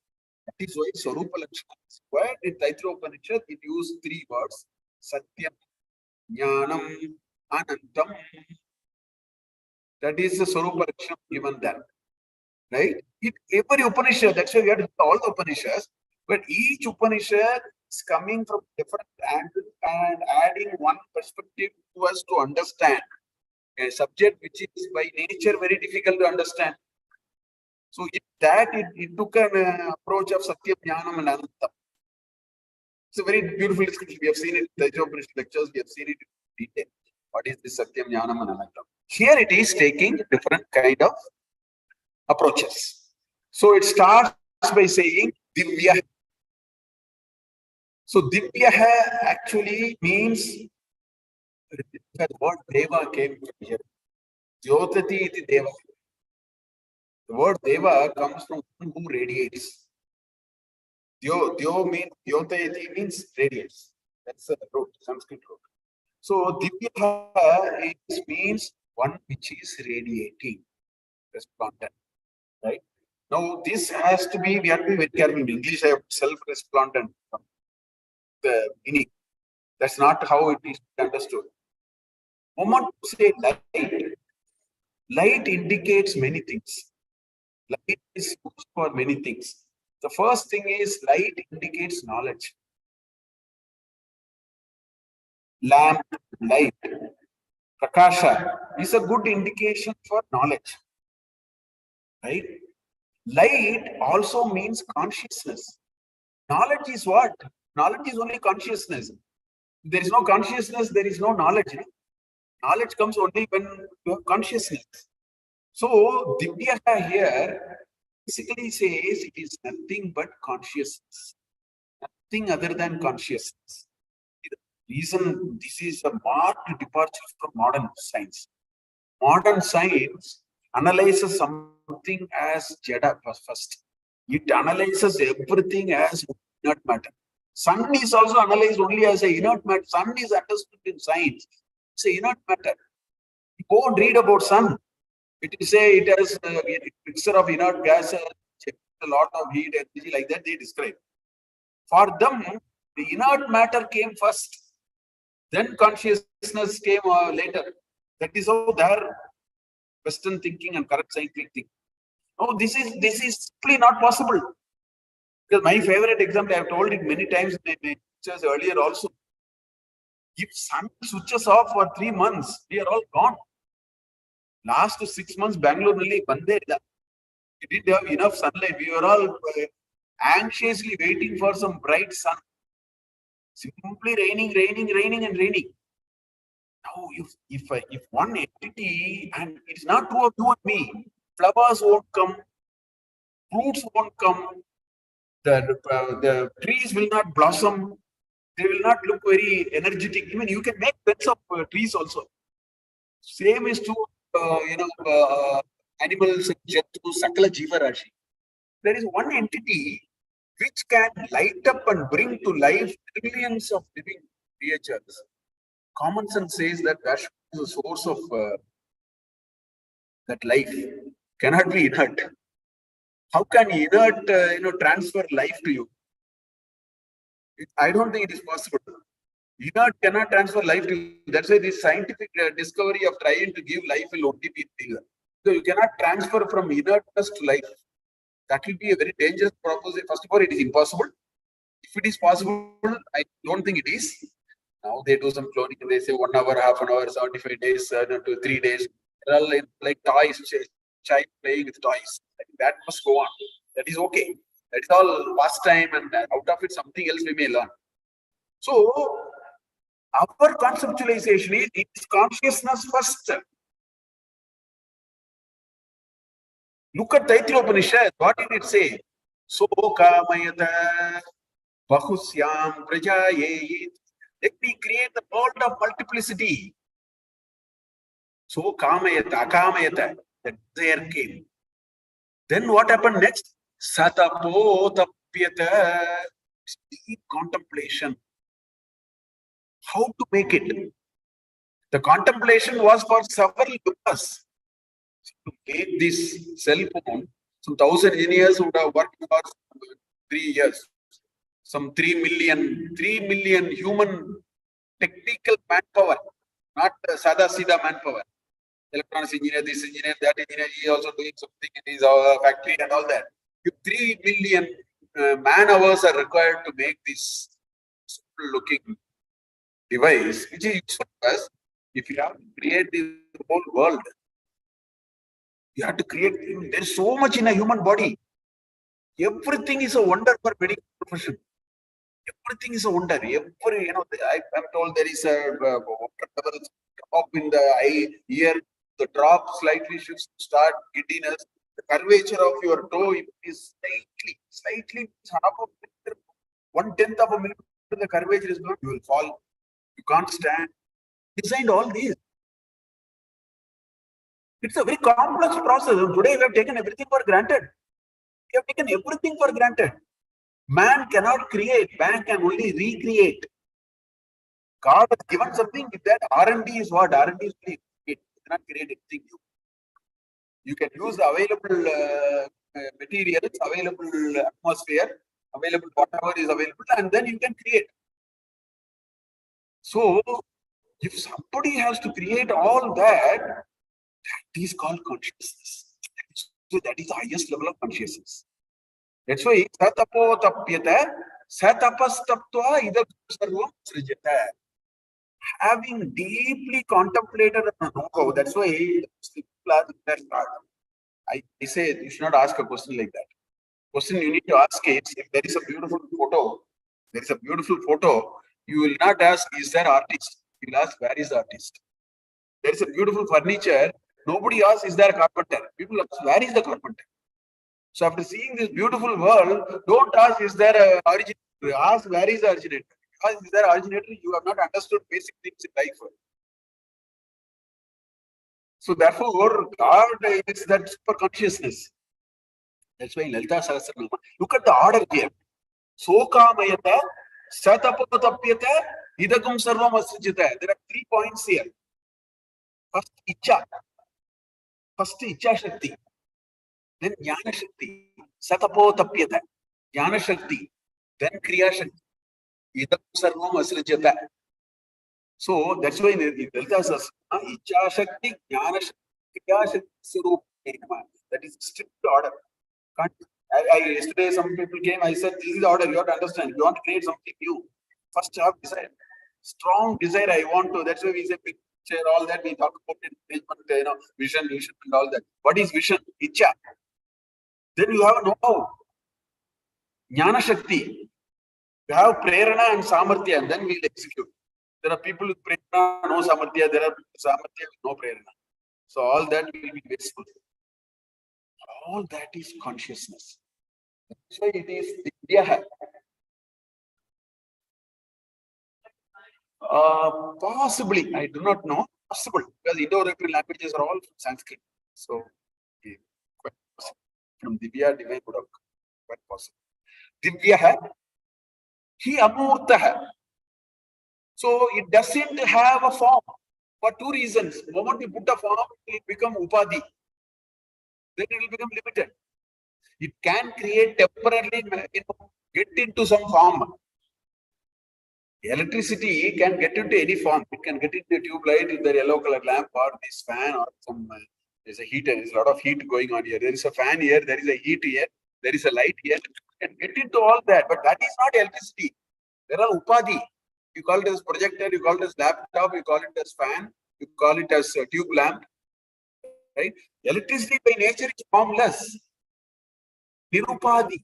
That is why Swarupa Lakshana is required. In Taittiriyopanishad, it used 3 words: Satyam, Jnanam, Anantam. That is the Swarupa Lakshana given there. Right? Every Upanishad, that's why we have to do all the Upanishads, but each Upanishad is coming from different angles and adding one perspective to us to understand a subject which is by nature very difficult to understand. So in that, it took an approach of Satyam, Jnanam and Anantam. It's a very beautiful description. We have seen it in the Taittiriyopanishad lectures. We have seen it in detail. What is this Satyam, Jnanam and Anantam? Here it is taking different kind of approaches. So it starts by saying Divya. So Divya actually means the word Deva came from here. Jyotati iti Deva. The word Deva comes from one who radiates. Dyo means Jyotati means radiates. That's the root, Sanskrit root. So Divya means one which is radiating. That's content. right? Now, this has to be, we have to be very careful. In English, I have self-respondent from the meaning. That's not how it is understood. Moment to say light indicates many things. Light is used for many things. The first thing is light indicates knowledge. Lamp, light, prakasha is a good indication for knowledge, right? Light also means consciousness. Knowledge is what? Knowledge is only consciousness. If there is no consciousness, there is no knowledge. Knowledge comes only when you have consciousness. So, Divya here basically says it is nothing but consciousness. Nothing other than consciousness. The reason this is a marked departure from modern science. Modern science analyzes something as Jada first. It analyzes everything as inert matter. Sun is also analyzed only as a inert matter. Sun is understood in science. It's a inert matter. You go and read about sun. It will say it has a mixture of inert gases, a lot of heat, energy, like that they describe. For them, the inert matter came first. Then consciousness came later. That is how their Western thinking and correct scientific thinking. No, this is simply not possible. Because my favorite example, I have told it many times in my lectures earlier also. If sun switches off for 3 months, we are all gone. Last 6 months, Bangalore really bande illa. We didn't have enough sunlight. We were all anxiously waiting for some bright sun. Simply raining. Now, if one entity, and it's not true of you and me, flowers won't come, fruits won't come, the trees will not blossom, they will not look very energetic. Even you can make beds of trees also. Same is true, animals, sakala jiva rashi. There is one entity which can light up and bring to life trillions of living creatures. Common sense says that that is the source of that life. Cannot be inert. How can inert, transfer life to you? I don't think it is possible. Inert cannot transfer life to you. That's why this scientific discovery of trying to give life will only be failure. So you cannot transfer from inertness to life. That will be a very dangerous proposition. First of all, it is impossible. If it is possible, I don't think it is. Now they do some cloning. They say 1 hour, half an hour, 75 days, 3 days. They're all like toys, child playing with toys. That must go on. That is okay. That is all pastime, and out of it, something else we may learn. So, our conceptualization is it is consciousness first. Look at Upanishad. What did it say? So kamayata bahusyam prajayet. Let me create the world of multiplicity. So kamayata, akamayata. The desire came. Then what happened next? Satapo tapyata. Deep contemplation. How to make it? The contemplation was for several yugas. To make this cell phone, some 1,000 engineers would have worked for 3 years. Some 3 million human technical manpower, not sada sida manpower. Electronics engineer, this engineer, that engineer, he also doing something in his factory and all that. If 3 million man hours are required to make this simple looking device, which is useful to us, if you have to create the whole world, you have to create, there's so much in a human body. Everything is a wonder for medical profession. Everything is a wonder. I'm told there is a drop in the eye, ear, the drop slightly shifts to start giddiness. The curvature of your toe is slightly, half a millimeter, 1/10 of a millimeter, the curvature is gone, you will fall. You can't stand. Designed all these. It's a very complex process. Today we have taken everything for granted. We have taken everything for granted. Man cannot create, man can only recreate. God has given something with that. R&D is what? R&D is create. You cannot create anything new. You can use the available materials, available atmosphere, available whatever is available, and then you can create. So, if somebody has to create all that, that is called consciousness. So that is the highest level of consciousness. That's why satapo tapyata satapastaptva idam sarvam srijata. Having deeply contemplated on know-how, that's why people are the best. I say you should not ask a question like that. Question you need to ask is, if there is a beautiful photo, you will not ask, is there artist? You will ask, where is the artist? There is a beautiful furniture. Nobody asks, is there a carpenter? People ask, where is the carpenter? So after seeing this beautiful world, don't ask, is there a originator? Ask, where is the originator? Ask, is there an originator? You have not understood basic things in life. So therefore, God is that super consciousness. That's why Lalita Sahasranama. Look at the order here. Sokamayata, Satapatapyata, Idagum Sarvam Asrijita. There are 3 points here. First, Icha Shakti. Then Jnana Shakti. Satapotapyata. Jnana Shakti. Then Kriya Shakti. Idagum Sarvam Asrijita. So that's why in Lalita Sahasranama, Icha Shakti, Jnana Shakti, Kriya Shakti, Sarup. That is strict order. Yesterday some people came, I said, this is the order, you have to understand. You want to create something new. First have desire. Strong desire I want to. That's why we say picture, all that we talk about it, vision and all that. What is vision? Icha. Then you have know-how. Jnana Shakti. You have prerana and samarthya, and then we'll execute. There are people with prerana, no samarthya. There are samarthya with no prerana. So all that will be wasteful. All that is consciousness. That's why it is Divya. Possibly, I do not know. Possible, because Indo-European languages are all from Sanskrit. So, quite possible. From Divya, divine would have quite possible. Divya, he amurta. So, it doesn't have a form for 2 reasons. The moment you put a form, it will become upadhi. Then it will become limited. It can create temporarily, get into some form. Electricity can get into any form. It can get into a tube light with the yellow color lamp or this fan or some. There's a heater. There's a lot of heat going on here. There is a fan here. There is a heat here. There is a light here. You can get into all that, but that is not electricity. There are upadhi. You call it as projector. You call it as laptop. You call it as fan. You call it as a tube lamp. Right? Electricity by nature is formless. Nirupadhi.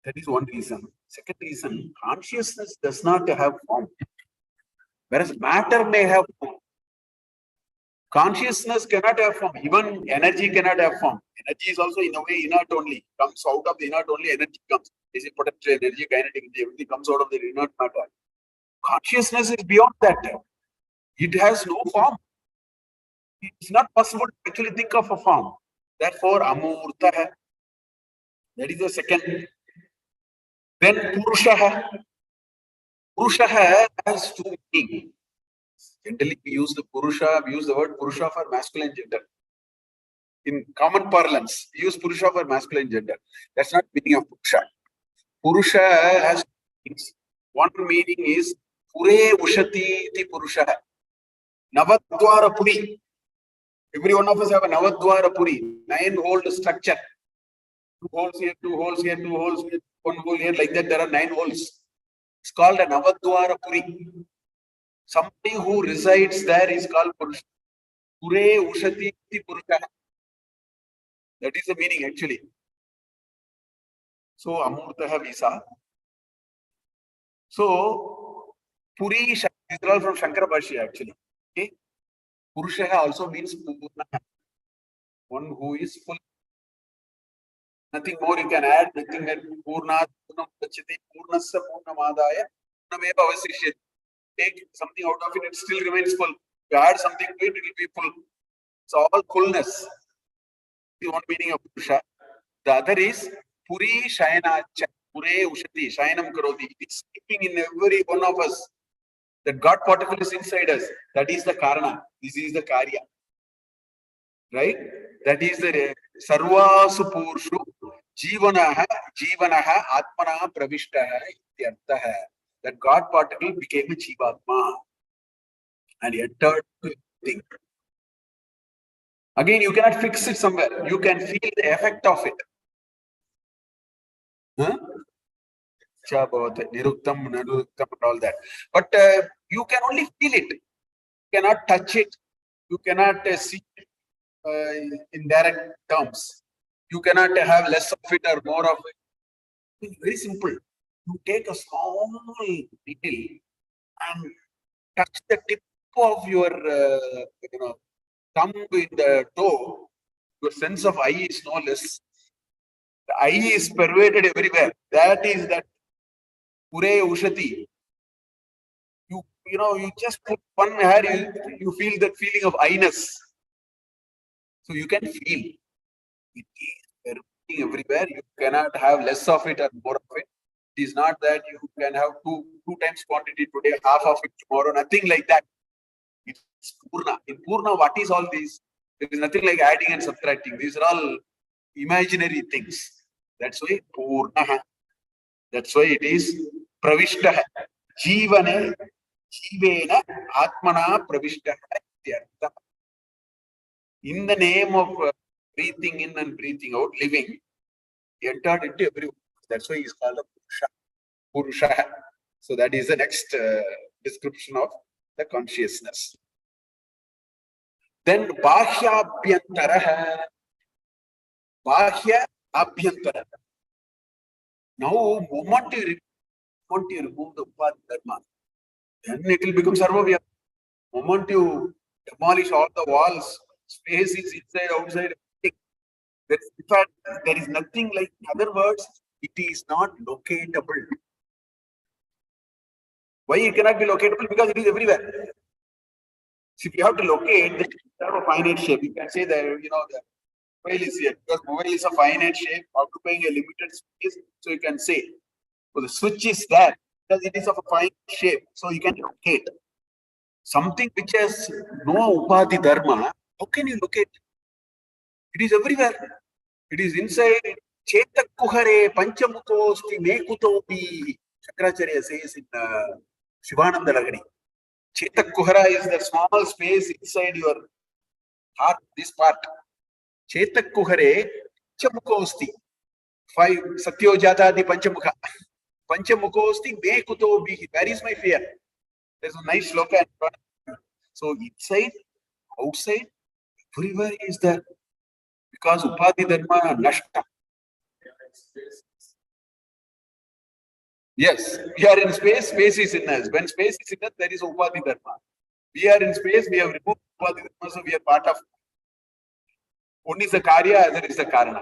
That is one reason. Second reason, consciousness does not have form. Whereas matter may have form. Consciousness cannot have form. Even energy cannot have form. Energy is also in a way inert only. Comes out of the inert only, energy comes. Is it potential energy, kinetic energy, everything comes out of the inert matter. Consciousness is beyond that. It has no form. It's not possible to actually think of a form. Therefore, amurta. That is the second. Then Purushaha. Purushaha has 2 meanings. Generally, we use the word Purusha for masculine gender. In common parlance, we use Purusha for masculine gender. That's not the meaning of Purusha. Purusha has 2 meanings. One meaning is Pure Ushati iti Purusha. Navadwara Puri. Every one of us have a Navadwara Puri, 9-hole structure. 2 holes here, 2 holes here, 2 holes here, 1 hole here, like that. There are 9 holes. It's called a Navadwara Puri. Somebody who resides there is called Purusha. Pure Ushati iti Purusha. That is the meaning actually. So Amurtaha Visa. So Puri Shakti, these are all from Shankara Bhashya actually. Okay. Purushaha also means Purna. One who is full. Nothing more you can add, nothing that Purnat, Purnam Pachati, Purnasa, Purnamadaya, Purnameva Avasishyati. Take something out of it, it still remains full. You add something to it, it will be full. It's all fullness. The one meaning of Purusha. The other is Puri Shayanacha, Pure Ushati, Shayanam Karoti. It's sleeping in every one of us. That God particle is inside us. That is the Karana. This is the Karya. Right? That is the Sarvasu Purshu Jivanaha Atmana Pravishtaha Ityarthaha. That God particle became a Jivatma and entered the thing. Again, you cannot fix it somewhere. You can feel the effect of it. Huh? Niruktam, Naruktam, and all that. But you can only feel it. You cannot touch it. You cannot see it in direct terms. You cannot have less of it or more of it. It's very simple. You take a small needle and touch the tip of your thumb in the toe. Your sense of eye is no less. The eye is pervaded everywhere. That is that Pure Ushati. You just put one hair, you feel that feeling of I-ness. So you can feel. It is pervading everywhere. You cannot have less of it or more of it. It is not that you can have two times quantity today, half of it tomorrow, nothing like that. It's Purna. In Purna, what is all these? There is nothing like adding and subtracting. These are all imaginary things. That's why Purna. That's why it is Pravishtaha. Jivane, Jivena, Atmana Pravishtaha. In the name of breathing in and breathing out, living, he entered into everyone. That's why he is called a Purusha. Purusha. So that is the next description of the consciousness. Then Bahya Abhyantara. Bahya Abhyantara. Now, moment you remove the Upadhi Dharma, then it will become Sarvavya. Moment you demolish all the walls, space is inside, outside. In fact, there is nothing like, in other words, it is not locatable. Why it cannot be locatable? Because it is everywhere. So if you have to locate, then you have a finite shape. You can say that, the mobile is here. Because mobile is a finite shape, occupying a limited space. So you can say, so the switch is there because it is of a finite shape. So you can locate. Something which has no Upadhi Dharma, how can you locate? It is everywhere. It is inside. Chetak Kuhare Panchamukosti Mekutopi. Shakracharya says in Shivananda Lagani. Chetak Kuhara is the small space inside your heart, this part. Chetak Kuhare Panchamukosti. 5 Satyojatadi Panchamukha. Panchamukosti Mekutopi. Where is my fear? There's a nice sloka. So inside, outside, everywhere is there. Because Upadhi Dharma Nashta. Yes, we are in space, space is in us. When space is in us, there is Upadhi Dharma. We are in space, we have removed Upadhi Dharma, so we are part of. One is the Karya, other is the Karana.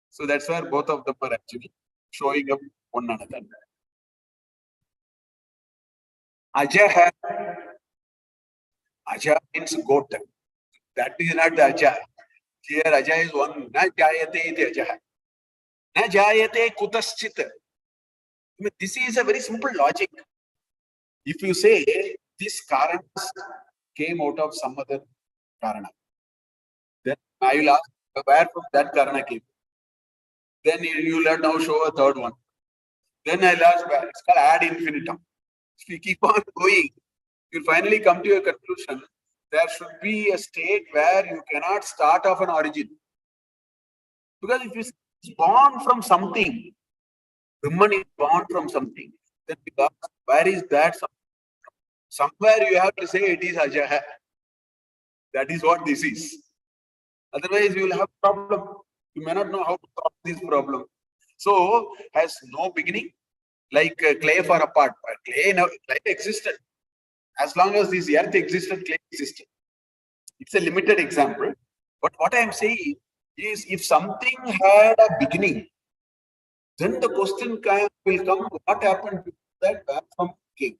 So that's where both of them are actually showing up one another. Aja. Aja means goat. That is not the Aja. Here Aja is one. Na jayate iti Aja. Na jayate kutaschit. This is a very simple logic. If you say this Karana came out of some other Karana, then I will ask where from that Karana came. Then you will now show a third one. Then I'll ask where. It's called ad infinitum. If you keep on going, you'll finally come to a conclusion. There should be a state where you cannot start off an origin. Because if it's born from something, Brahman is born from something, then because where is that? Somewhere you have to say it is Ajaha. That is what this is. Otherwise, you will have a problem. You may not know how to solve this problem. So, has no beginning, like clay for a pot. Clay existed. As long as this earth existed, clay existed. It's a limited example. But what I am saying is, if something had a beginning, then the question will come, what happened to that back from came?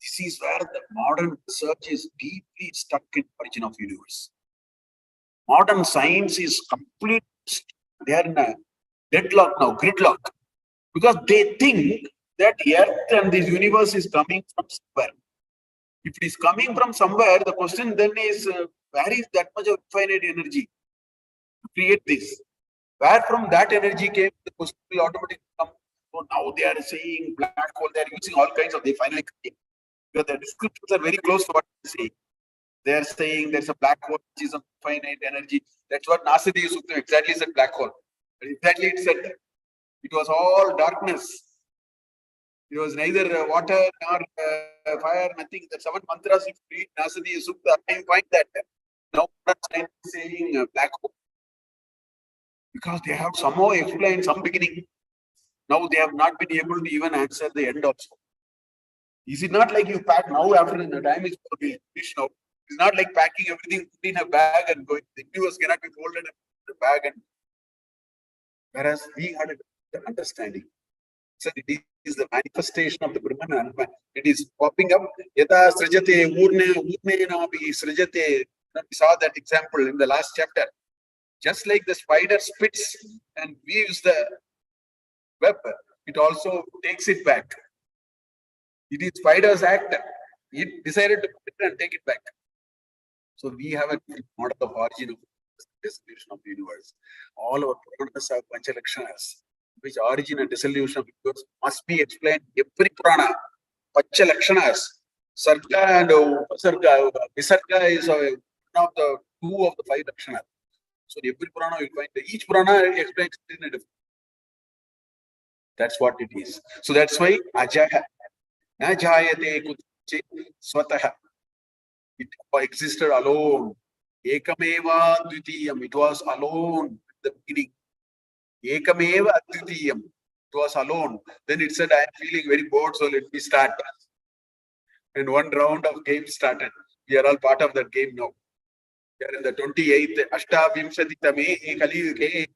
This is where the modern research is deeply stuck in origin of universe. Modern science is completely, they are in a deadlock now, gridlock. Because they think that earth and this universe is coming from somewhere. If it is coming from somewhere, the question then is, where is that much of infinite energy? create this. Where from that energy came, the question will automatically come. So now they are saying black hole, they are using all kinds of, they finally came. Because the descriptions are very close to what they say. They are saying there's a black hole which is a finite energy. That's what NASA Sukta exactly said, black hole. But exactly it said that. It was all darkness. It was neither water nor fire, nothing. The 7 mantras, if you read NASA Sukta, I find that now scientists saying black hole. Because they have somehow explained some beginning. Now they have not been able to even answer the end also. Is it not like you pack now after the time is finished now? It's not like packing everything in a bag and going. The universe cannot be folded in the bag, and whereas we had an understanding. So it is the manifestation of the Brahman. It is popping up. Yata srijate urne nabi srijate. We saw that example in the last chapter. Just like the spider spits and weaves the web, it also takes it back. It is spider's act. It decided to put it and take it back. So we have a model of origin of dissolution of the universe. All our Puranas have Panchalakshanas, which origin and dissolution of the universe must be explained. Every Purana, Panchalakshanas, Sarga and Upasarga, Visarga is one of the 2 of the 5 Lakshanas. So every Purana you find, each Purana explains it in a different. That's what it is. So that's why Ajaha, Najayate Kuchi Swataha. It existed alone. Ekameva Dvitiyam. It was alone at the beginning. Ekameva Dvitiyam. It was alone. Then it said, I am feeling very bored, so let me start. And one round of game started. We are all part of that game now. We are in the 28th Ashtavimshatitame Kaliyuge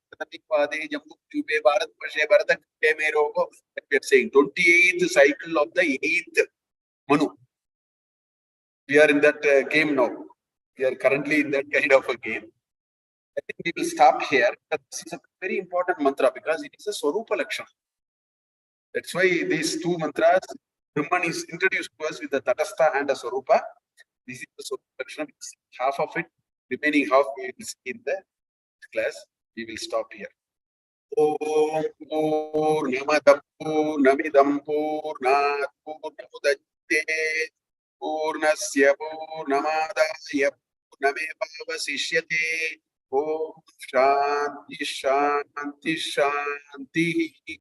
Pade Jambu Jube Bharat Pashe Bharata Merogo. We are saying 28th cycle of the 8th Manu. We are in that game now. We are currently in that kind of a game. I think we will stop here. This is a very important mantra because it is a Swarupa Lakshana. That's why these 2 mantras, Brahman is introduced to us with the Tatastha and the Swarupa. This is the Swarupa Lakshana. Half of it, remaining half we will see in the class. We will stop here. Om Purnamada Purnamidam Purnat Purnamudachyate Purnasya Purnamadaya Purnamevavasishyate. Om Shanti Shanti Shanti.